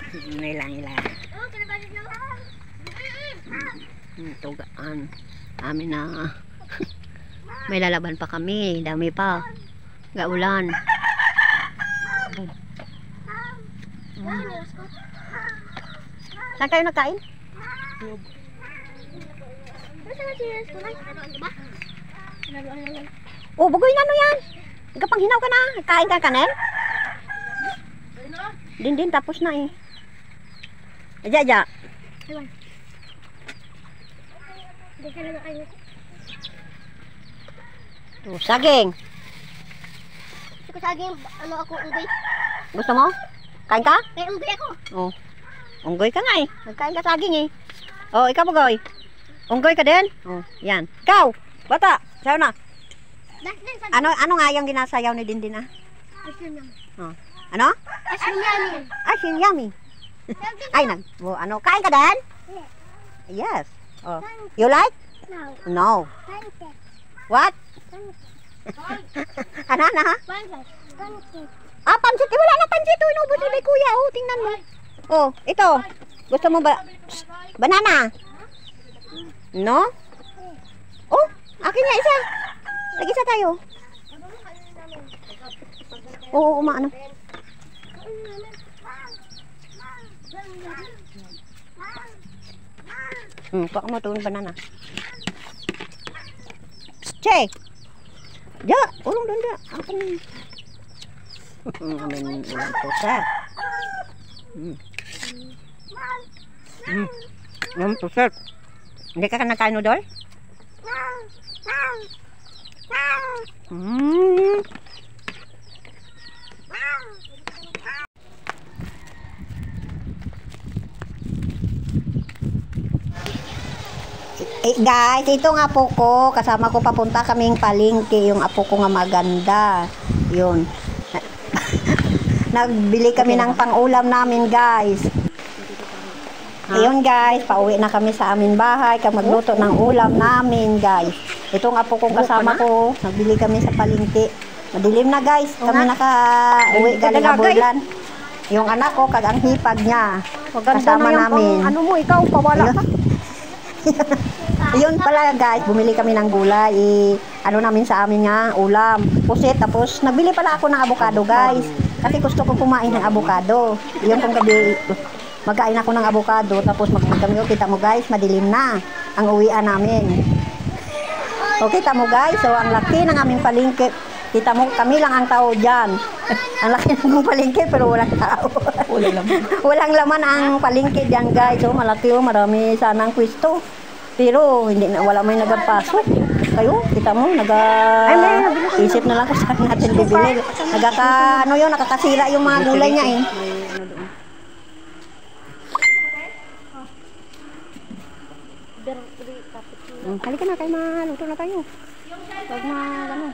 Ilang. Tugaan. Amin na. May lalaban pa kami. Dami pa. Gaulan. Saan kayo nagkain? Oh, bugoy na ano yan? Nagkapanghinaw ka na. Kain ka kanin? Din, tapos na eh. Aja. Oh, saging. Gusto ko saging, ano ako, unggoy. Gusto mo? Kain ka? May unggoy ako. Oh. Unggoy ka nga eh. Nagkain ka saging eh. Oh, ikaw bugoy. Unggoy ka din? Oh, yan. Ikaw, bata, sayo na. Ano nga yung ginasayaw ni Dindin ah? Oh. Ano? Asin yummy. Ay, ano, kain ka din? Yes. Oh. You like? No. What? Ano na ha? Ah, pansit. Wala na pansit. Inubos ni kuya. Oh, tingnan mo. Oh, ito. Gusto mo ba? Banana? No? Oh, akin nga isa. Nag-isa tayo. Oo, umaano. Kuha mo ito banana. Che! Ya, ulong doon da. Ako ni. Amin ulang pusa. Pusa. Hindi ka nakain noodle? Guys, ito nga po ko, kasama ko papunta kaming palengke, yung apo ko nga maganda. Yun. Nagbili kami ng pang-ulam namin, guys. Ayun, guys, pauwi na kami sa amin bahay, magluto ng ulam namin, guys. Ito nga po kong kasama ko, nagbili kami sa palengke. Madilim na, guys. Kami naka-uwi galing Abulan. Yung anak ko, ang hipag niya. Kasama namin. Ano mo, ikaw, pawala ka. Yun pala guys, bumili kami ng gulay, ano namin sa amin nga, ulam, pusit, tapos nagbili pala ako ng avocado guys, kasi gusto ko kumain ng avocado. Yun kung gabi, magkain ako ng avocado, tapos kami, kita mo guys, madilim na ang uwian namin. O kita mo guys, so ang laki ng aming palengke, kita mo, kami lang ang tao dyan. Ang laki ng palengke pero walang tao. Walang laman ang palengke dyan guys, so malaki o, marami sanang pwesto. Pero hindi na, wala may nagpasok. Kayo, kita mo, isip na lang kung saan natin bibili. Nakakasira yung mga gulay niya eh. Halika na kayo, maluto na tayo. Huwag ano.